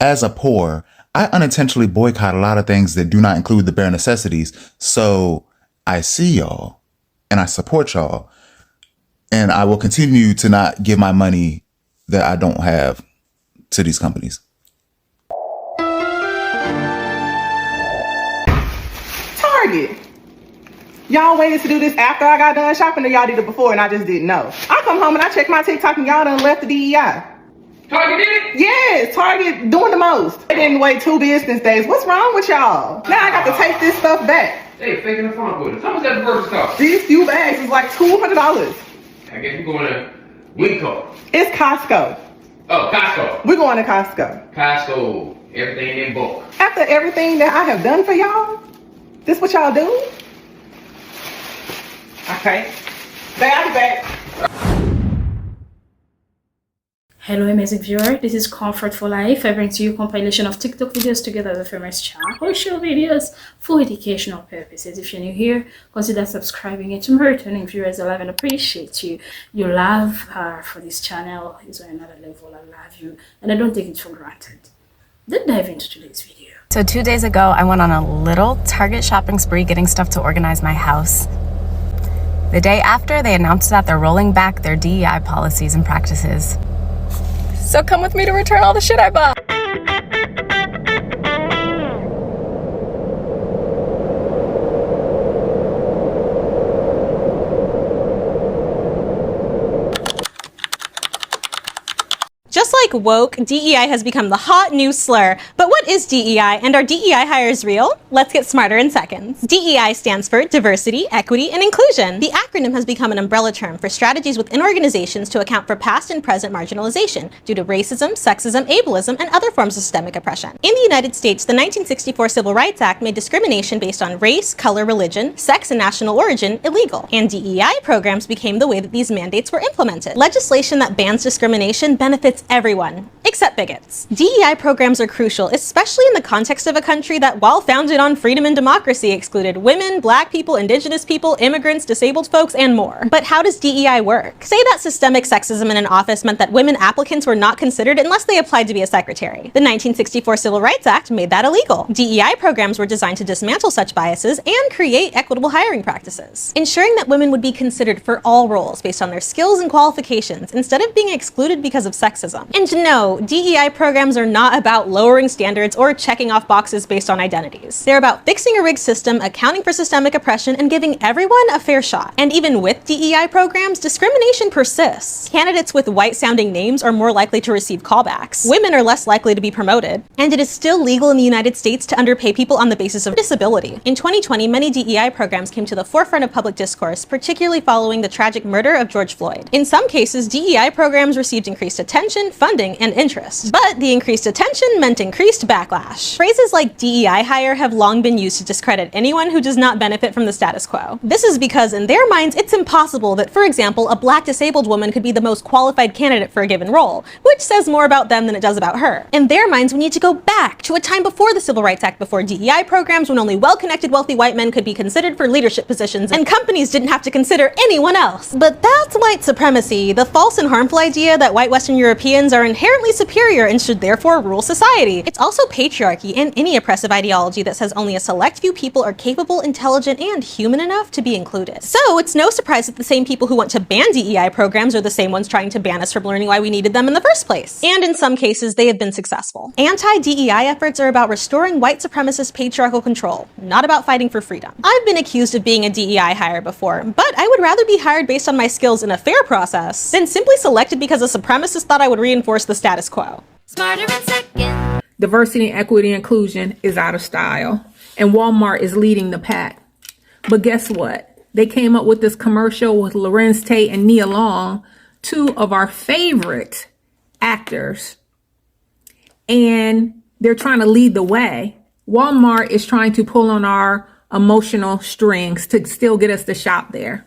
as a poor, I unintentionally boycott a lot of things that do not include the bare necessities. So I see y'all and I support y'all, and I will continue to not give my money that I don't have to these companies. Target. Y'all waited to do this after I got done shopping, or y'all did it before and I just didn't know? I come home and I check my TikTok and y'all done left the DEI. Target did it? Yes, Target doing the most. They didn't wait 2 business days. What's wrong with y'all? Now I got to take this stuff back. They faking the front with it. How much that grocery store? These few bags is like $200. I guess we're going to Winco. It's Costco. Oh, Costco. We're going to Costco. Costco. Everything in bulk. After everything that I have done for y'all, this what y'all do? Okay. I'll be back. Hello amazing viewer, this is Comfort for Life. I bring to you a compilation of TikTok videos together with famous channel show videos for educational purposes. If you're new here, consider subscribing, and to my returning viewers, I love and appreciate you. Your love for this channel is on another level. I love you and I don't take it for granted. Let's dive into today's video. So 2 days ago, I went on a little Target shopping spree getting stuff to organize my house. The day after, they announced that they're rolling back their DEI policies and practices. So come with me to return all the shit I bought. Just like woke, DEI has become the hot new slur. But what is DEI, and are DEI hires real? Let's get smarter in seconds. DEI stands for Diversity, Equity, and Inclusion. The acronym has become an umbrella term for strategies within organizations to account for past and present marginalization due to racism, sexism, ableism, and other forms of systemic oppression. In the United States, the 1964 Civil Rights Act made discrimination based on race, color, religion, sex, and national origin illegal, and DEI programs became the way that these mandates were implemented. Legislation that bans discrimination benefits everyone, except bigots. DEI programs are crucial, especially in the context of a country that, while founded on freedom and democracy, excluded women, black people, indigenous people, immigrants, disabled folks, and more. But how does DEI work? Say that systemic sexism in an office meant that women applicants were not considered unless they applied to be a secretary. The 1964 Civil Rights Act made that illegal. DEI programs were designed to dismantle such biases and create equitable hiring practices, ensuring that women would be considered for all roles based on their skills and qualifications instead of being excluded because of sexism. And no, DEI programs are not about lowering standards or checking off boxes based on identities. They're about fixing a rigged system, accounting for systemic oppression, and giving everyone a fair shot. And even with DEI programs, discrimination persists. Candidates with white-sounding names are more likely to receive callbacks. Women are less likely to be promoted. And it is still legal in the United States to underpay people on the basis of disability. In 2020, many DEI programs came to the forefront of public discourse, particularly following the tragic murder of George Floyd. In some cases, DEI programs received increased attention, funding, and interest. But the increased attention meant increased backlash. Phrases like DEI hire have long been used to discredit anyone who does not benefit from the status quo. This is because in their minds it's impossible that, for example, a black disabled woman could be the most qualified candidate for a given role, which says more about them than it does about her. In their minds, we need to go back to a time before the Civil Rights Act, before DEI programs, when only well-connected wealthy white men could be considered for leadership positions and companies didn't have to consider anyone else. But that's white supremacy, the false and harmful idea that white Western Europeans are inherently superior and should therefore rule society. It's also patriarchy and any oppressive ideology that says only a select few people are capable, intelligent, and human enough to be included. So it's no surprise that the same people who want to ban DEI programs are the same ones trying to ban us from learning why we needed them in the first place. And in some cases, they have been successful. Anti-DEI efforts are about restoring white supremacist patriarchal control, not about fighting for freedom. I've been accused of being a DEI hire before, but I would rather be hired based on my skills in a fair process than simply selected because a supremacist thought I would reinforce the status quo. Smarter in seconds. Diversity, equity, and inclusion is out of style, and Walmart is leading the pack. But guess what? They came up with this commercial with Lorenz Tate and Nia Long, two of our favorite actors, and they're trying to lead the way. Walmart is trying to pull on our emotional strings to still get us to shop there.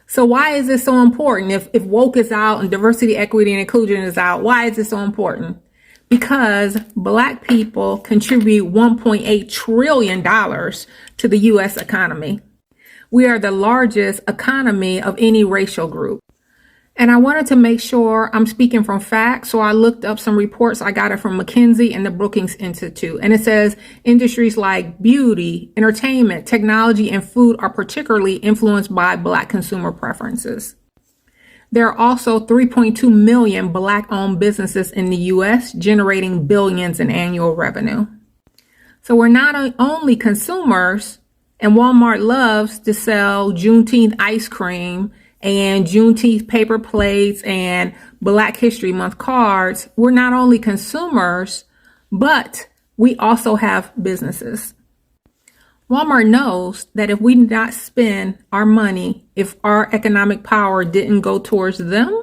So why is this so important? If woke is out and diversity, equity, and inclusion is out, why is this so important? Because Black people contribute $1.8 trillion to the U.S. economy. We are the largest economy of any racial group. And I wanted to make sure I'm speaking from fact. So I looked up some reports. I got it from McKinsey and the Brookings Institute. And it says industries like beauty, entertainment, technology, and food are particularly influenced by Black consumer preferences. There are also 3.2 million Black-owned businesses in the U.S. generating billions in annual revenue. So we're not only consumers, and Walmart loves to sell Juneteenth ice cream and Juneteenth paper plates and Black History Month cards. We're not only consumers, but we also have businesses. Walmart knows that if we did not spend our money, if our economic power didn't go towards them,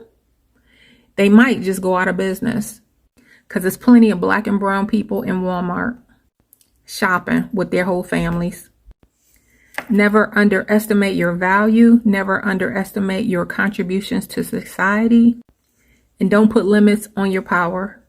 they might just go out of business. Because there's plenty of Black and brown people in Walmart shopping with their whole families. Never underestimate your value. Never underestimate your contributions to society. And don't put limits on your power.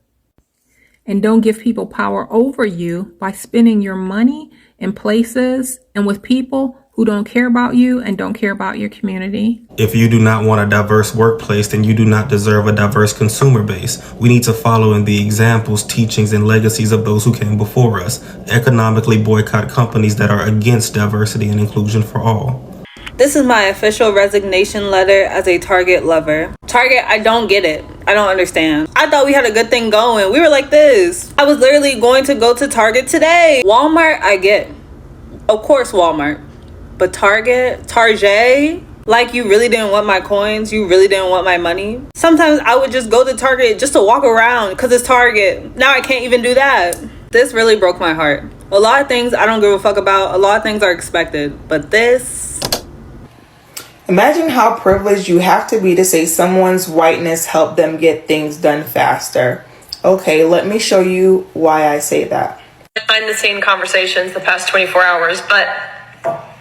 And don't give people power over you by spending your money in places and with people who don't care about you and don't care about your community. If you do not want a diverse workplace, then you do not deserve a diverse consumer base. We need to follow in the examples, teachings, and legacies of those who came before us. Economically boycott companies that are against diversity and inclusion for all. This is my official resignation letter as a Target lover. Target, I don't get it. I don't understand. I thought we had a good thing going. We were like this. I was literally going to go to Target today. Walmart, I get. Of course, Walmart. But Target, like you really didn't want my coins. You really didn't want my money. Sometimes I would just go to Target just to walk around because it's Target. Now I can't even do that. This really broke my heart. A lot of things I don't give a fuck about. A lot of things are expected. But this... Imagine how privileged you have to be to say someone's whiteness helped them get things done faster. Okay, let me show you why I say that. Behind the scene conversations the past 24 hours, but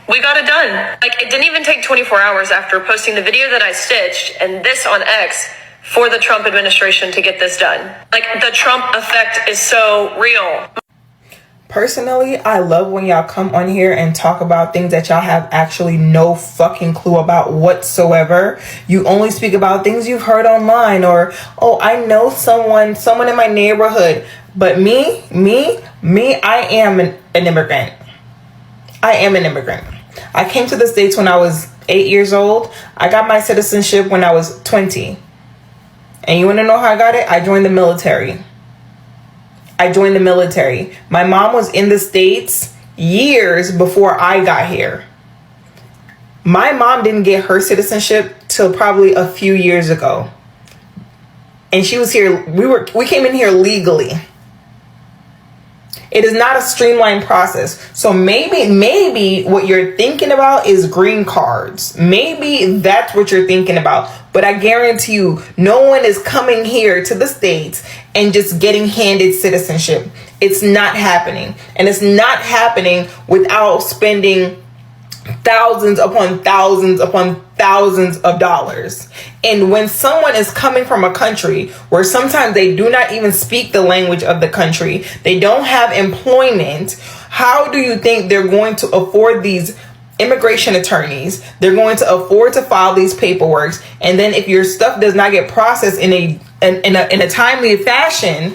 we got it done. Like, it didn't even take 24 hours after posting the video that I stitched and this on X for the Trump administration to get this done. Like, the Trump effect is so real. Personally, I love when y'all come on here and talk about things that y'all have actually no fucking clue about whatsoever. You only speak about things you've heard online or, oh, I know someone in my neighborhood. But me, I am an immigrant. I am an immigrant. I came to the States when I was 8 years old. I got my citizenship when I was 20. And you want to know how I got it? I joined the military. My mom was in the States years before I got here. My mom didn't get her citizenship till probably a few years ago. And she was here. We came in here legally. It is not a streamlined process. So maybe what you're thinking about is green cards. Maybe that's what you're thinking about. But I guarantee you, no one is coming here to the States and just getting handed citizenship. It's not happening. And it's not happening without spending thousands upon thousands upon thousands of dollars. And when someone is coming from a country where sometimes they do not even speak the language of the country, they don't have employment, how do you think they're going to afford these immigration attorneys? They're going to afford to file these paperwork, and then if your stuff does not get processed in a timely fashion,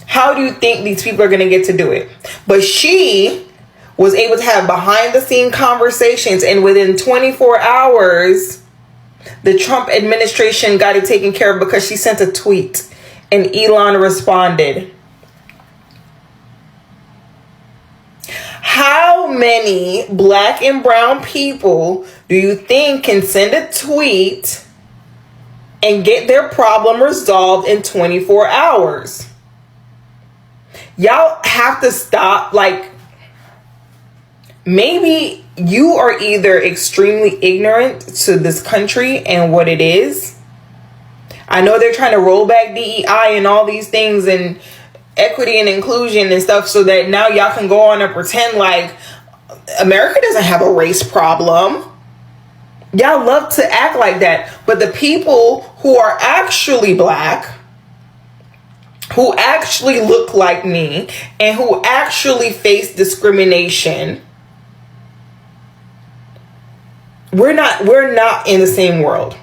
how do you think these people are going to get to do it? But she was able to have behind the scene conversations, and within 24 hours the Trump administration got it taken care of because she sent a tweet and Elon responded. How many black and brown people do you think can send a tweet and get their problem resolved in 24 hours? Y'all have to stop. Like, maybe you are either extremely ignorant to this country and what it is. I know they're trying to roll back DEI and all these things and equity and inclusion and stuff so that now y'all can go on and pretend like America doesn't have a race problem. Y'all love to act like that. But the people who are actually black, who actually look like me, and who actually face discrimination, we're not in the same world.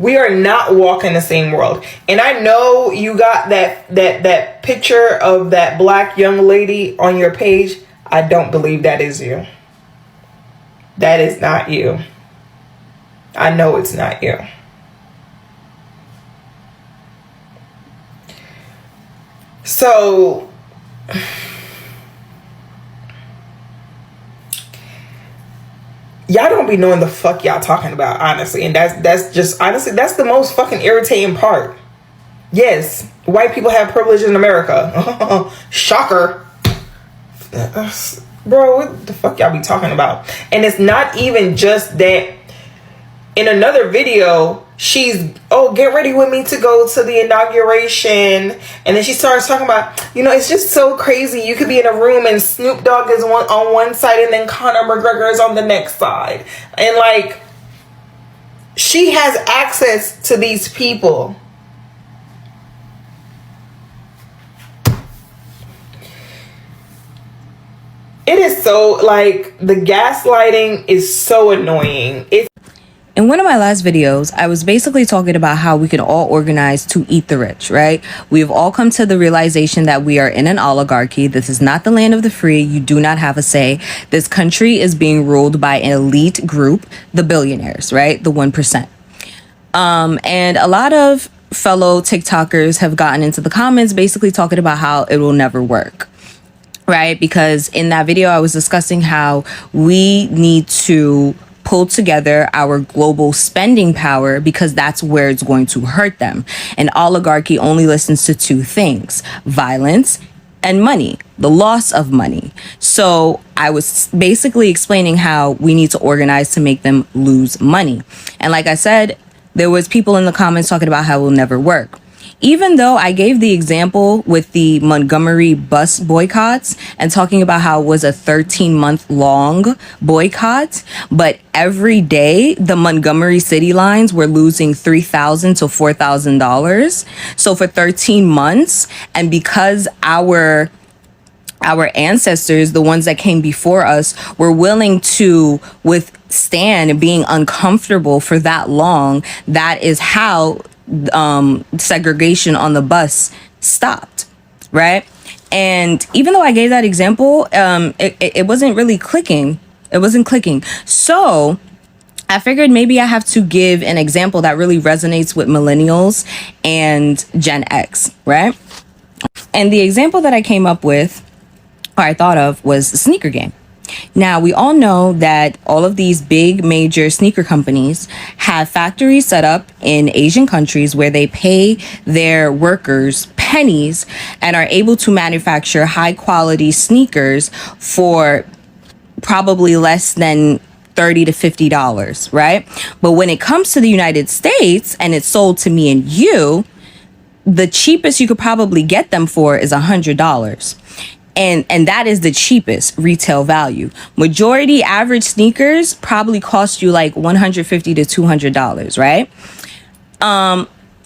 We are not walking the same world. And I know you got that picture of that black young lady on your page. I don't believe that is you. That is not you. I know it's not you. So y'all don't be knowing the fuck y'all talking about, honestly. And that's just, honestly, that's the most fucking irritating part. Yes, white people have privilege in America. Shocker. Bro, what the fuck y'all be talking about? And it's not even just that. In another video, she's, oh, get ready with me to go to the inauguration. And then she starts talking about, you know, it's just so crazy. You could be in a room and Snoop Dogg is on one side and then Conor McGregor is on the next side. And like, she has access to these people. It is so, like, the gaslighting is so annoying. In one of my last videos, I was basically talking about how we can all organize to eat the rich, right? We've all come to the realization that we are in an oligarchy. This is not the land of the free. You do not have a say. This country is being ruled by an elite group, the billionaires, right? The 1%. And a lot of fellow TikTokers have gotten into the comments basically talking about how it will never work. Right? Because in that video, I was discussing how we need to pull together our global spending power because that's where it's going to hurt them. An oligarchy only listens to two things: violence and money, the loss of money. So I was basically explaining how we need to organize to make them lose money. And like I said, there was people in the comments talking about how it will never work. Even though I gave the example with the Montgomery bus boycotts and talking about how it was a 13-month long boycott, but every day the Montgomery city lines were losing $3,000 to $4,000. So for 13 months, and because our ancestors, the ones that came before us, were willing to withstand being uncomfortable for that long, that is how segregation on the bus stopped, right? And even though I gave that example, it wasn't really clicking. It wasn't clicking. So I figured maybe I have to give an example that really resonates with millennials and Gen X, right? And the example that I came up with, or I thought of, was the sneaker game. Now, we all know that all of these big major sneaker companies have factories set up in Asian countries where they pay their workers pennies and are able to manufacture high quality sneakers for probably less than $30 to $50, right? But when it comes to the United States and it's sold to me and you, the cheapest you could probably get them for is $100. And that is the cheapest retail value. Majority average sneakers probably cost you like $150 to $200, right?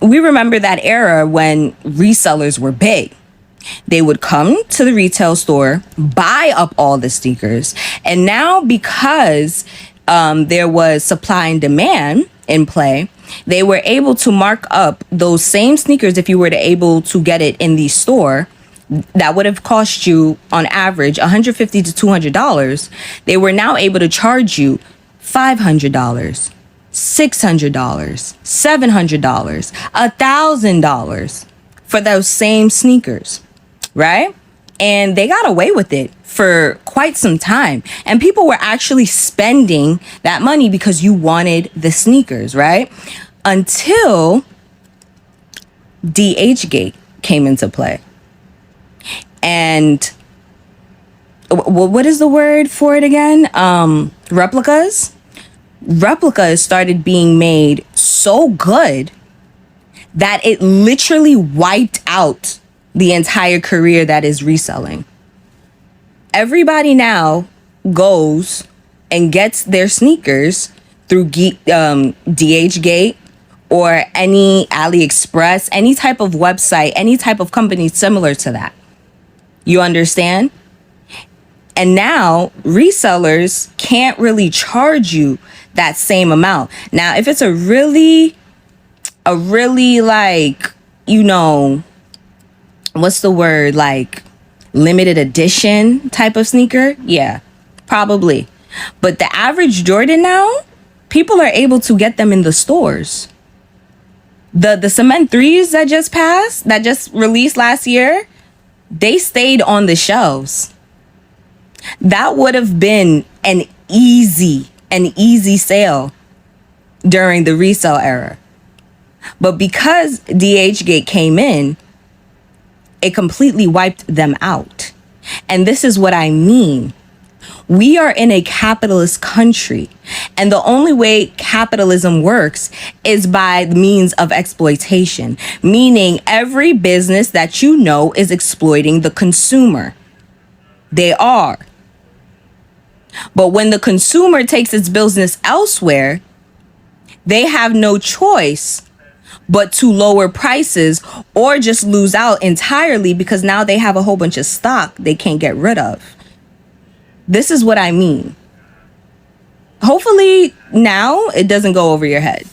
We remember that era when resellers were big. They would come to the retail store, buy up all the sneakers. And now because there was supply and demand in play, they were able to mark up those same sneakers if you were able to get it in the store that would have cost you on average $150 to $200. They were now able to charge you $500, $600, $700, $1,000 for those same sneakers, right? And they got away with it for quite some time. And people were actually spending that money because you wanted the sneakers, right? Until DHgate came into play. And what is the word for it again? Replicas. Replicas started being made so good that it literally wiped out the entire career that is reselling. Everybody now goes and gets their sneakers through DHgate or any AliExpress, any type of website, any type of company similar to that. You understand? And now resellers can't really charge you that same amount. Now, if it's a really a really like, what's the word? Like limited edition type of sneaker? Yeah, probably. But the average Jordan now, people are able to get them in the stores. The cement threes that just released last year, they stayed on the shelves. That would have been an easy sale during the resale era. But because DHgate came in, it completely wiped them out. And this is what I mean. We are in a capitalist country, and the only way capitalism works is by means of exploitation, meaning every business that you know is exploiting the consumer. They are. But when the consumer takes its business elsewhere, they have no choice but to lower prices or just lose out entirely because now they have a whole bunch of stock they can't get rid of. This is what I mean. Hopefully now it doesn't go over your head.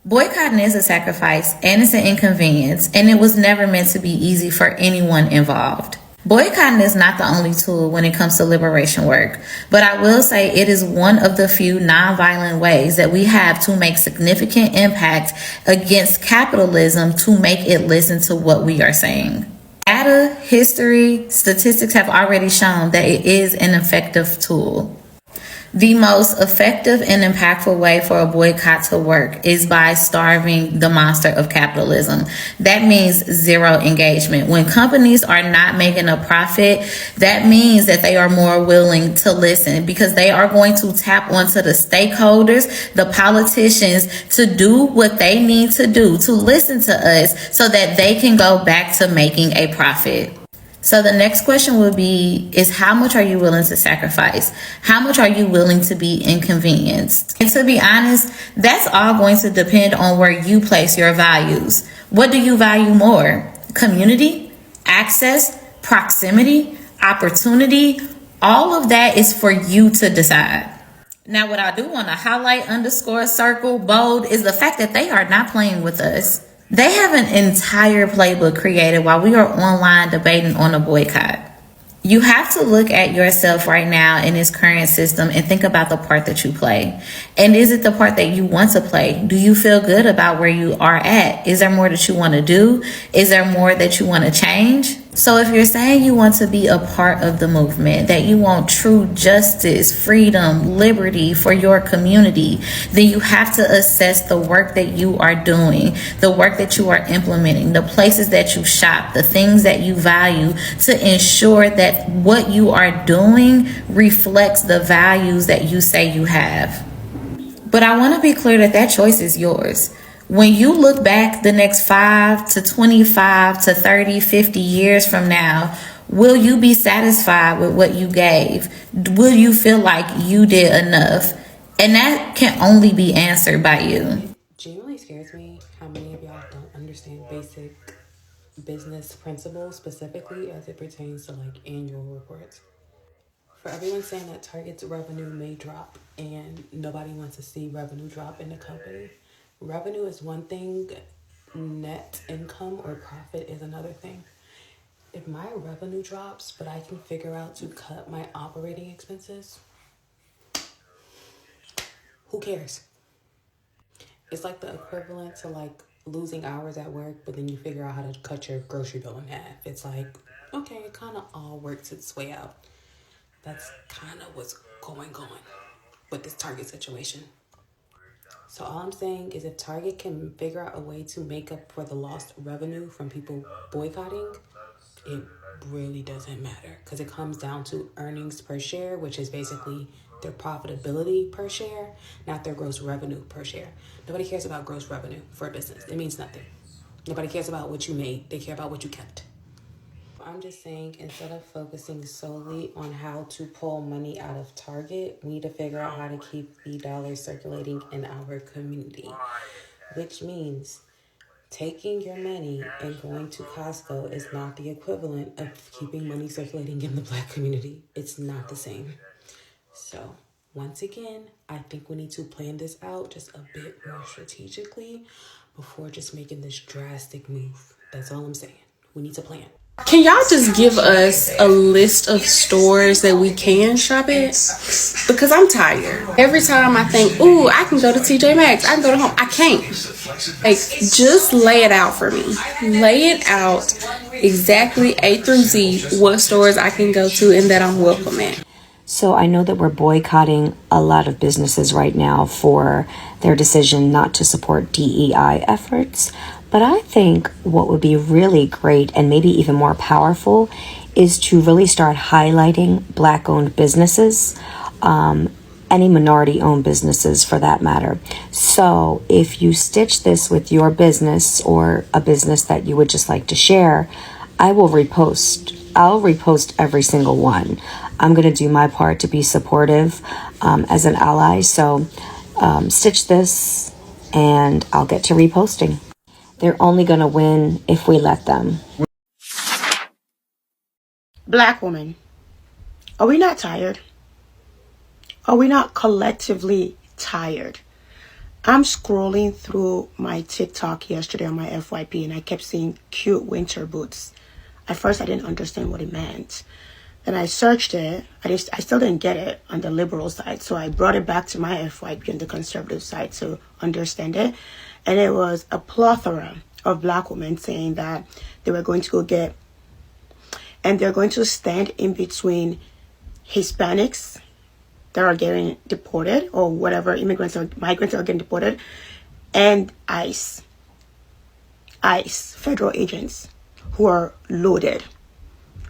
Boycotting is a sacrifice and it's an inconvenience, and it was never meant to be easy for anyone involved. Boycotting is not the only tool when it comes to liberation work, but I will say it is one of the few nonviolent ways that we have to make significant impact against capitalism to make it listen to what we are saying. Data, history, statistics have already shown that it is an effective tool. The most effective and impactful way for a boycott to work is by starving the monster of capitalism. That means zero engagement. When companies are not making a profit, that means that they are more willing to listen because they are going to tap onto the stakeholders, the politicians, to do what they need to do to listen to us so that they can go back to making a profit. So the next question will be is how much are you willing to sacrifice? How much are you willing to be inconvenienced? And to be honest, that's all going to depend on where you place your values. What do you value more? Community, access, proximity, opportunity? All of that is for you to decide. Now, what I do want to highlight, underscore, circle, bold is the fact that they are not playing with us. They have an entire playbook created while we are online debating on a boycott. You have to look at yourself right now in this current system and think about the part that you play. And is it the part that you want to play? Do you feel good about where you are at? Is there more that you want to do? Is there more that you want to change? So if you're saying you want to be a part of the movement, that you want true justice, freedom, liberty for your community, then you have to assess the work that you are doing, the work that you are implementing, the places that you shop, the things that you value to ensure that what you are doing reflects the values that you say you have. But I want to be clear that that choice is yours. When you look back the next 5 to 25 to 30, 50 years from now, will you be satisfied with what you gave? Will you feel like you did enough? And that can only be answered by you. It genuinely scares me how many of y'all don't understand basic business principles, specifically as it pertains to like annual reports. For everyone saying that Target's revenue may drop and nobody wants to see revenue drop in the company, revenue is one thing, net income or profit is another thing. If my revenue drops, but I can figure out to cut my operating expenses, who cares? It's like the equivalent to like losing hours at work, but then you figure out how to cut your grocery bill in half. It's like, okay, it kind of all works its way out. That's kind of what's going on with this Target situation. So all I'm saying is if Target can figure out a way to make up for the lost revenue from people boycotting, it really doesn't matter because it comes down to earnings per share, which is basically their profitability per share, not their gross revenue per share. Nobody cares about gross revenue for a business. It means nothing. Nobody cares about what you made. They care about what you kept. I'm just saying, instead of focusing solely on how to pull money out of Target, we need to figure out how to keep the dollars circulating in our community, which means taking your money and going to Costco is not the equivalent of keeping money circulating in the Black community. It's not the same. So Once again, I think we need to plan this out just a bit more strategically before just making this drastic move. That's all I'm saying. We need to plan. Can y'all just give us a list of stores that we can shop at? Because I'm tired. Every time I think, ooh, I can go to TJ Maxx, I can go to home, I can't. Like, just lay it out for me. Lay it out exactly A through Z what stores I can go to and that I'm welcome at. So I know that we're boycotting a lot of businesses right now for their decision not to support DEI efforts. But I think what would be really great and maybe even more powerful is to really start highlighting Black-owned businesses, any minority-owned businesses for that matter. So if you stitch this with your business or a business that you would just like to share, I will repost. I'll repost every single one. I'm going to do my part to be supportive as an ally. So stitch this and I'll get to reposting. They're only going to win if we let them. Black woman, are we not tired? Are we not collectively tired? I'm scrolling through my TikTok yesterday on my FYP and I kept seeing cute winter boots. At first, I didn't understand what it meant. Then I searched it. I still didn't get it on the liberal side. So I brought it back to my FYP on the conservative side to understand it. And it was a plethora of Black women saying that they were going to go get, and they're going to stand in between Hispanics that are getting deported or whatever, migrants are getting deported, and ICE, federal agents who are loaded,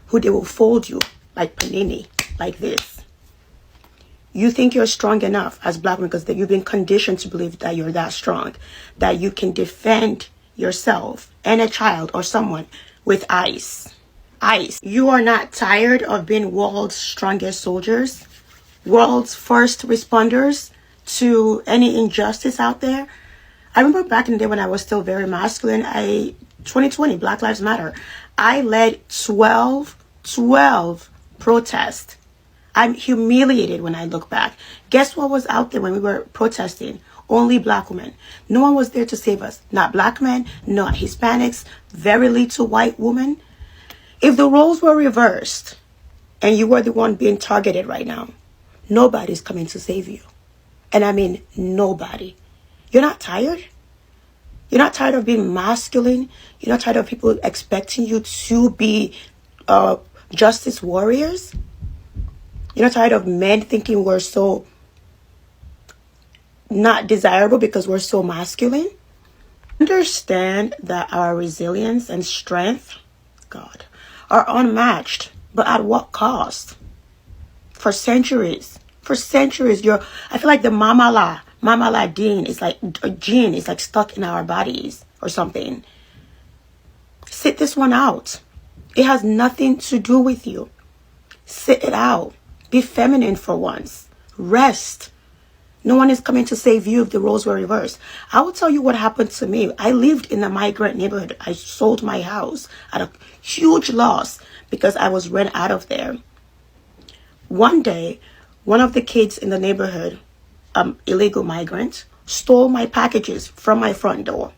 who they will fold you like panini, like this. You think you're strong enough as Black women because you've been conditioned to believe that you're that strong, that you can defend yourself and a child or someone with ICE. You are not tired of being world's strongest soldiers, world's first responders to any injustice out there. I remember back in the day when I was still very masculine, 2020, Black Lives Matter, I led 12 protests. I'm humiliated when I look back. Guess what was out there when we were protesting? Only Black women. No one was there to save us. Not Black men, not Hispanics, very little white women. If the roles were reversed and you were the one being targeted right now, nobody's coming to save you. And I mean nobody. You're not tired? You're not tired of being masculine? You're not tired of people expecting you to be justice warriors? You're not tired of men thinking we're so not desirable because we're so masculine? Understand that our resilience and strength, God, are unmatched. But at what cost? For centuries, I feel like the Mama La gene is like stuck in our bodies or something. Sit this one out. It has nothing to do with you. Sit it out. Be feminine for once. Rest. No one is coming to save you if the roles were reversed. I will tell you what happened to me. I lived in a migrant neighborhood. I sold my house at a huge loss because I was rent out of there. One day, one of the kids in the neighborhood, illegal migrant, stole my packages from my front door.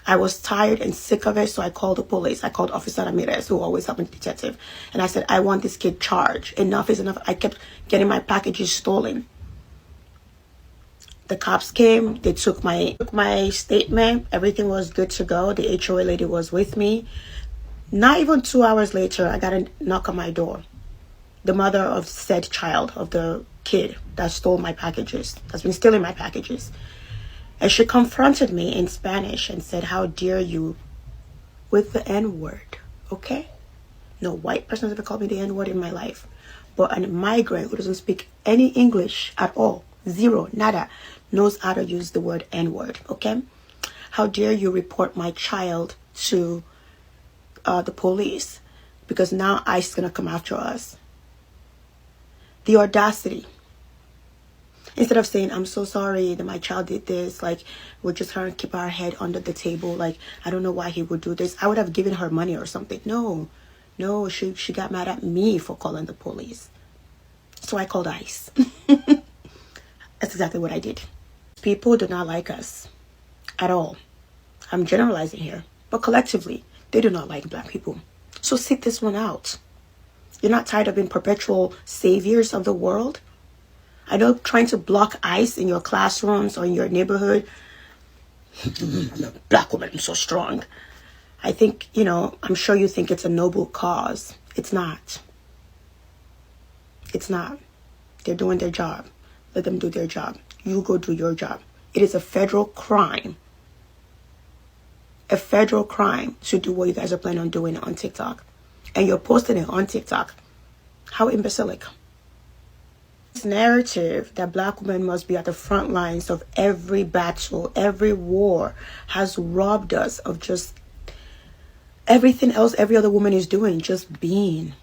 I was tired and sick of it, so I called the police. I called Officer Ramirez, who always helped me, detective. And I said, I want this kid charged. Enough is enough. I kept getting my packages stolen. The cops came. They took my statement. Everything was good to go. The HOA lady was with me. Not even 2 hours later, I got a knock on my door. The mother of said child, of the kid that stole my packages, has been stealing my packages. And she confronted me in Spanish and said, how dare you, with the N-word, okay? No white person has ever called me the N-word in my life. But a migrant who doesn't speak any English at all, zero, nada, knows how to use the word N-word, okay? How dare you report my child to the police? Because now ICE is going to come after us. The audacity. Instead of saying, I'm so sorry that my child did this, like, we're just trying to keep our head under the table, like, I don't know why he would do this. I would have given her money or something. No, she got mad at me for calling the police. So I called ICE. That's exactly what I did. People do not like us at all. I'm generalizing here, but collectively, they do not like black people. So sit this one out. You're not tired of being perpetual saviors of the world? I know trying to block ICE in your classrooms or in your neighborhood. I'm a black woman, I'm so strong. I think, I'm sure you think it's a noble cause. It's not. It's not. They're doing their job. Let them do their job. You go do your job. It is a federal crime. A federal crime to do what you guys are planning on doing on TikTok. And you're posting it on TikTok. How imbecilic. This narrative that black women must be at the front lines of every battle, every war, has robbed us of just everything else every other woman is doing, just being.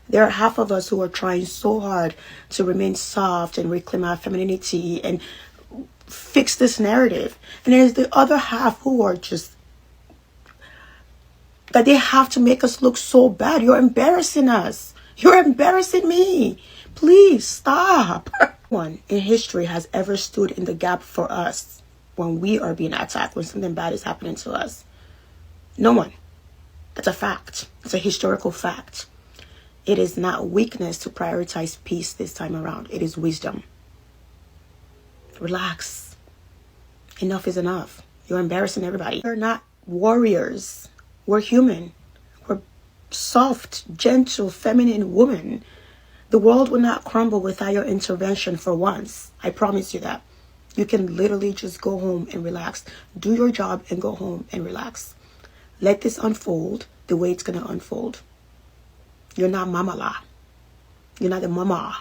There are half of us who are trying so hard to remain soft and reclaim our femininity and fix this narrative. And there's the other half who are just, that they have to make us look so bad. You're embarrassing us. You're embarrassing me. Please stop. No one in history has ever stood in the gap for us when we are being attacked, when something bad is happening to us. No one. That's a fact. It's a historical fact. It is not weakness to prioritize peace this time around. It is wisdom. Relax. Enough is enough. You're embarrassing everybody. We're not warriors. We're human. We're soft, gentle, feminine women. The world will not crumble without your intervention for once. I promise you that. You can literally just go home and relax. Do your job and go home and relax. Let this unfold the way it's going to unfold. You're not Mama La. You're not the mama.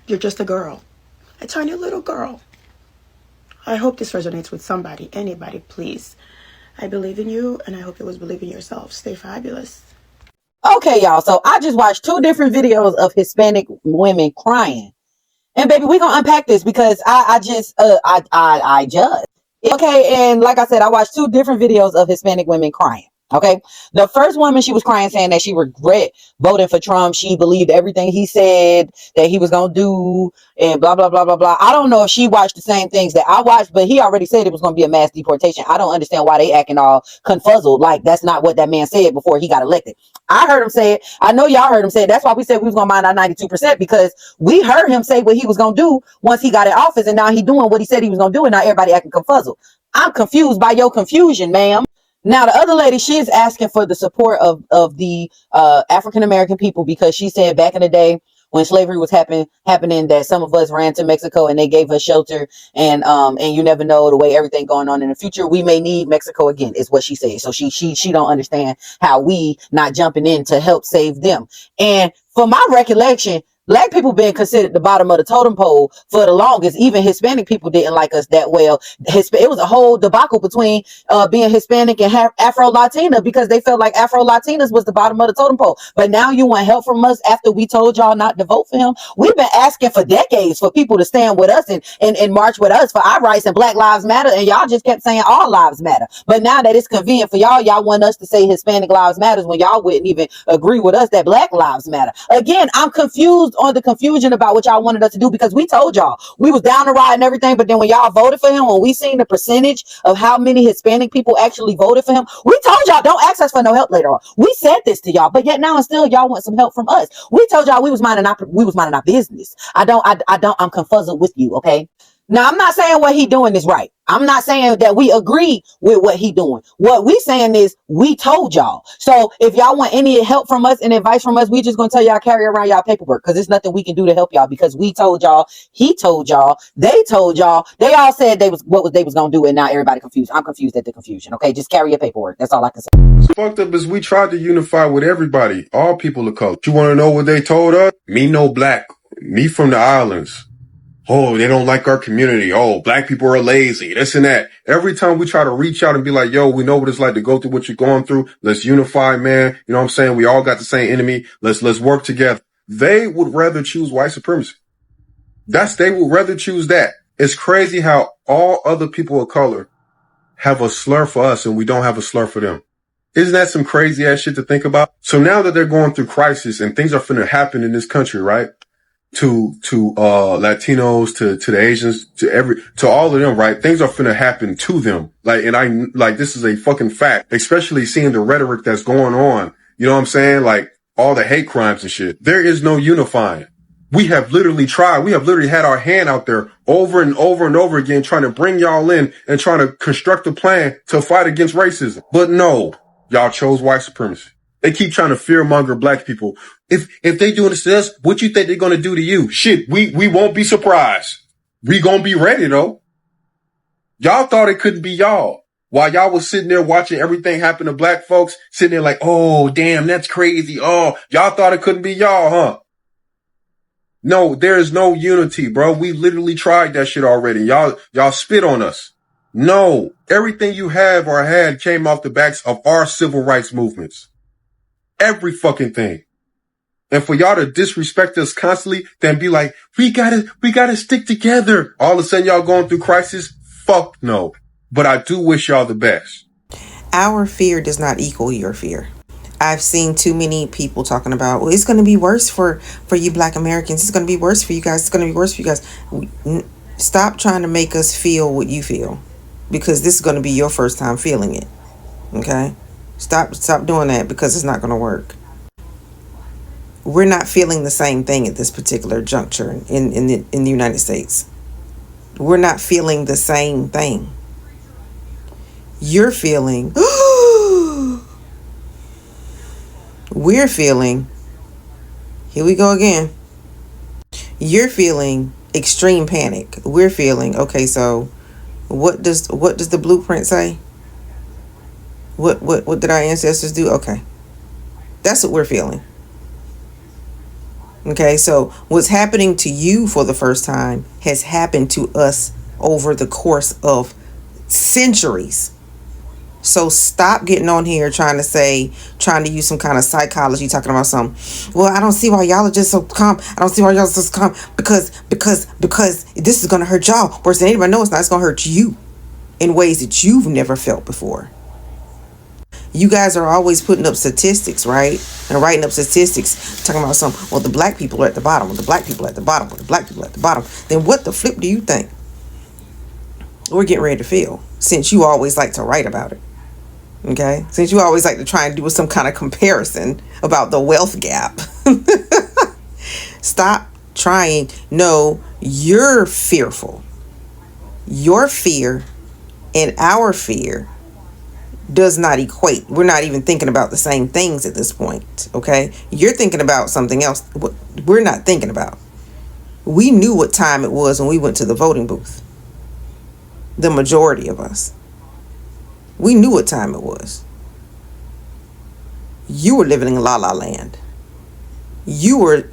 You're just a girl. A tiny little girl. I hope this resonates with somebody. Anybody, please. I believe in you, and I hope you always believe in yourself. Stay fabulous. Okay, y'all. So I just watched 2 different videos of Hispanic women crying. And baby, we're gonna unpack this because I judge. Okay, and like I said, I watched 2 different videos of Hispanic women crying. Okay, the first woman, she was crying saying that she regret voting for Trump. She believed everything he said that he was gonna do and blah blah blah blah blah. I don't know if she watched the same things that I watched, but he already said it was gonna be a mass deportation. I don't understand why they acting all confuzzled like that's not what that man said before he got elected. I heard him say it. I know y'all heard him say it. That's why we said we was gonna mind our 92%, because we heard him say what he was gonna do once he got in office, and now he doing what he said he was gonna do, and now everybody acting confuzzled. I'm confused by your confusion, ma'am. Now, the other lady, she is asking for the support of the African-American people, because she said back in the day when slavery was happening that some of us ran to Mexico and they gave us shelter, and you never know the way everything going on in the future. We may need Mexico again, is what she said. So she don't understand how we not jumping in to help save them. And for my recollection, Black people been considered the bottom of the totem pole for the longest. Even Hispanic people didn't like us that well. It was a whole debacle between being Hispanic and Afro-Latina, because they felt like Afro-Latinas was the bottom of the totem pole. But now you want help from us after we told y'all not to vote for him? We've been asking for decades for people to stand with us and march with us for our rights and Black Lives Matter, and y'all just kept saying all lives matter. But now that it's convenient for y'all want us to say Hispanic lives matters when y'all wouldn't even agree with us that Black lives matter. Again, I'm confused on the confusion about what y'all wanted us to do, because we told y'all we was down the ride and everything, but then when y'all voted for him, when we seen the percentage of how many Hispanic people actually voted for him, we told y'all don't ask us for no help later on. We said this to y'all, but yet now and still y'all want some help from us. We told y'all we was minding our business. I'm confuzzled with you, okay? Now, I'm not saying what he doing is right. I'm not saying that we agree with what he doing. What we saying is we told y'all. So if y'all want any help from us and advice from us, we just gonna tell y'all carry around y'all paperwork, because there's nothing we can do to help y'all, because we told y'all, he told y'all, they told y'all, they all said they was gonna do, and now everybody confused. I'm confused at the confusion. Okay, just carry your paperwork. That's all I can say. What's fucked up is we tried to unify with everybody, all people of color. You want to know what they told us? Me no black, me from the islands. Oh, they don't like our community. Oh, Black people are lazy, this and that. Every time we try to reach out and be like, yo, we know what it's like to go through what you're going through. Let's unify, man. You know what I'm saying? We all got the same enemy. Let's work together. They would rather choose white supremacy. They would rather choose that. It's crazy how all other people of color have a slur for us and we don't have a slur for them. Isn't that some crazy ass shit to think about? So now that they're going through crisis and things are finna happen in this country, right? to Latinos, to the Asians, to all of them, right? Things are finna happen to them. Like, this is a fucking fact, especially seeing the rhetoric that's going on. You know what I'm saying? Like, all the hate crimes and shit. There is no unifying. We have literally tried. We have literally had our hand out there over and over and over again, trying to bring y'all in and trying to construct a plan to fight against racism. But no, y'all chose white supremacy. They keep trying to fearmonger black people. If they doing this to us, what you think they're gonna do to you? Shit, we won't be surprised. We gonna be ready though. Y'all thought it couldn't be y'all. While y'all was sitting there watching everything happen to black folks, sitting there like, oh damn, that's crazy. Oh, y'all thought it couldn't be y'all, huh? No, there is no unity, bro. We literally tried that shit already. Y'all spit on us. No, everything you have or had came off the backs of our civil rights movements. Every fucking thing. And for y'all to disrespect us constantly, then be like, we gotta stick together. All of a sudden y'all going through crisis? Fuck no. But I do wish y'all the best. Our fear does not equal your fear. I've seen too many people talking about, well, it's going to be worse for you black Americans. It's going to be worse for you guys. It's going to be worse for you guys. Stop trying to make us feel what you feel, because this is going to be your first time feeling it. Okay? Stop doing that, because it's not going to work. We're not feeling the same thing at this particular juncture in the United States. We're not feeling the same thing. You're feeling, we're feeling, here we go again. You're feeling extreme panic. We're feeling, okay, so what does the blueprint say? What did our ancestors do? Okay. That's what we're feeling. Okay, so what's happening to you for the first time has happened to us over the course of centuries. So stop getting on here trying to use some kind of psychology, talking about something. Well, I don't see why y'all are just so calm. I don't see why y'all are just calm because this is going to hurt y'all worse than anybody knows. It's going to hurt you in ways that you've never felt before. You guys are always putting up statistics, right? And writing up statistics, talking about something. Well, the black people are at the bottom. Well, the black people are at the bottom. Well, the black people are at the bottom. Then what the flip do you think we're getting ready to feel, since you always like to write about it? Okay, since you always like to try and do some kind of comparison about the wealth gap. Stop trying. No, you're fearful. Your fear and our fear does not equate. We're not even thinking about the same things at this point. Okay, you're thinking about something else we're not thinking about. We knew what time it was when we went to the voting booth. The majority of us. We knew what time it was. You were living in la la land. You were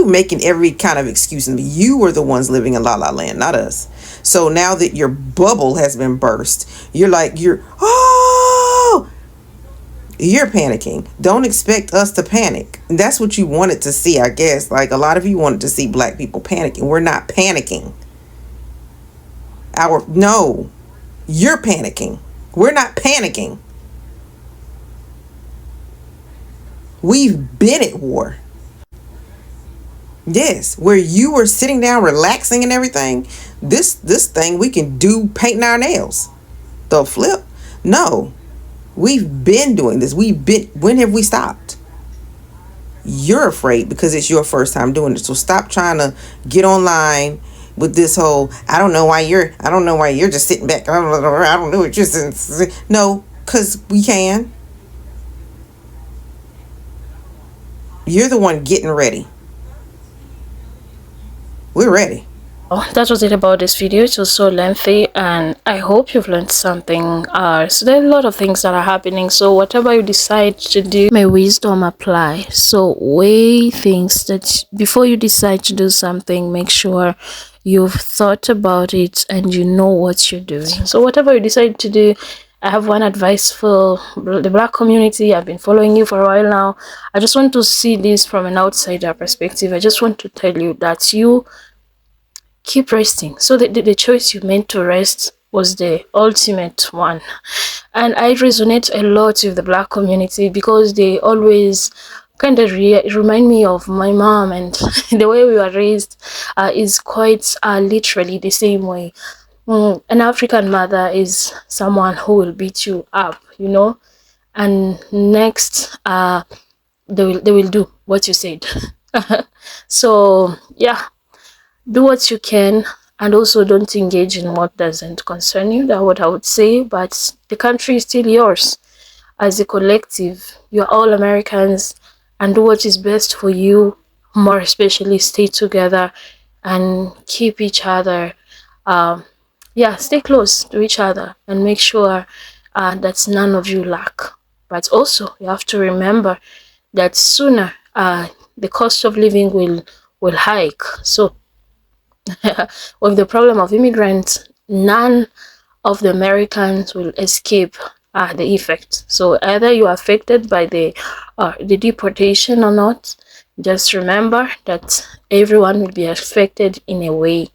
making every kind of excuse. You were the ones living in la la land, not us. So now that your bubble has been burst, you're panicking. Don't expect us to panic. And that's what you wanted to see, I guess. Like, a lot of you wanted to see black people panicking. We're not panicking. No, you're panicking. We're not panicking. We've been at war. Yes, where you were sitting down relaxing and everything. This thing we can do painting our nails. The flip? No. We've been doing this. When have we stopped? You're afraid because it's your first time doing it. So stop trying to get online with this whole, I don't know why you're just sitting back. I don't know what you're saying. No, because we can. You're the one getting ready. We're ready. That was it about this video. It was so lengthy, and I hope you've learned something. So there are a lot of things that are happening, so whatever you decide to do, may wisdom apply. So weigh things that before you decide to do something, make sure you've thought about it and you know what you're doing. So whatever you decide to do, I have one advice for the black community. I've been following you for a while now. I just want to see this from an outsider perspective. I just want to tell you that you keep resting. So the choice you made to rest was the ultimate one. And I resonate a lot with the black community because they always kind of remind me of my mom, and the way we were raised is quite literally the same way. An African mother is someone who will beat you up, you know, and next they will do what you said. So yeah, do what you can, and also don't engage in what doesn't concern you. That's what I would say. But the country is still yours. As a collective, you're all Americans, and do what is best for you. More especially, stay together and keep each other yeah, stay close to each other and make sure that none of you lack. But also you have to remember that sooner the cost of living will hike. So with the problem of immigrants, none of the Americans will escape the effect. So either you are affected by the deportation or not. Just remember that everyone will be affected in a way.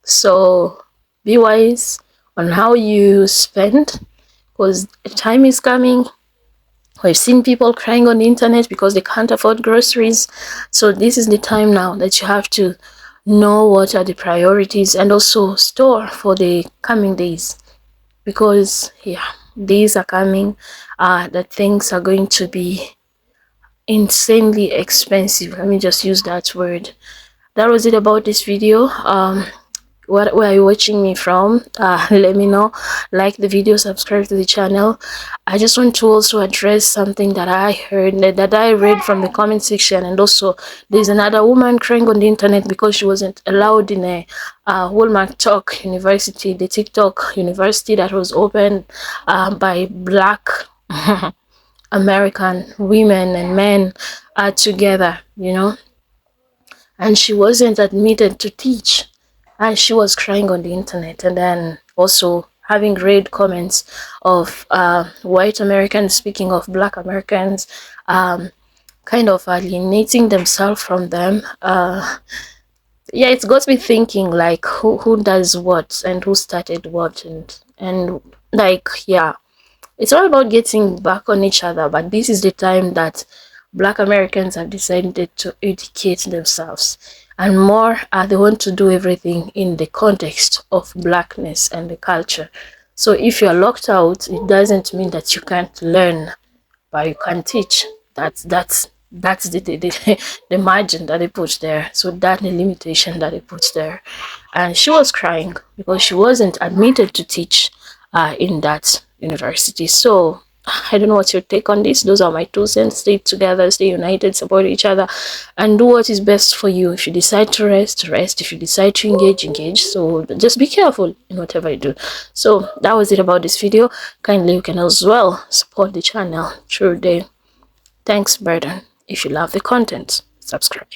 So be wise on how you spend, because time is coming. We've seen people crying on the internet because they can't afford groceries. So this is the time now that you have to know what are the priorities and also store for the coming days, because yeah, days are coming that things are going to be insanely expensive. Let me just use that word. That was it about this video. Where are you watching me from? Let me know. Like the video, subscribe to the channel. I just want to also address something that I heard, that I read from the comment section. And also there's another woman crying on the internet because she wasn't allowed in a Walmart Talk University, the TikTok university that was opened by Black American women and men together, you know, and she wasn't admitted to teach, and she was crying on the internet. And then also having read comments of white Americans speaking of Black Americans, kind of alienating themselves from them. Yeah, it's got me thinking, like, who does what and who started what, and like, yeah, it's all about getting back on each other. But this is the time that Black Americans have decided to educate themselves, and more they want to do everything in the context of Blackness and the culture. So if you're locked out, it doesn't mean that you can't learn, but you can teach. That's the margin that they put there. So that's the limitation that they put there. And she was crying because she wasn't admitted to teach in that university. So I don't know what's your take on this. Those are my 2 cents. Stay together, stay united, support each other, and do what is best for you. If you decide to rest, rest. If you decide to engage, engage. So just be careful in whatever you do. So that was it about this video. Kindly, you can as well support the channel through the thanks button. If you love the content, subscribe.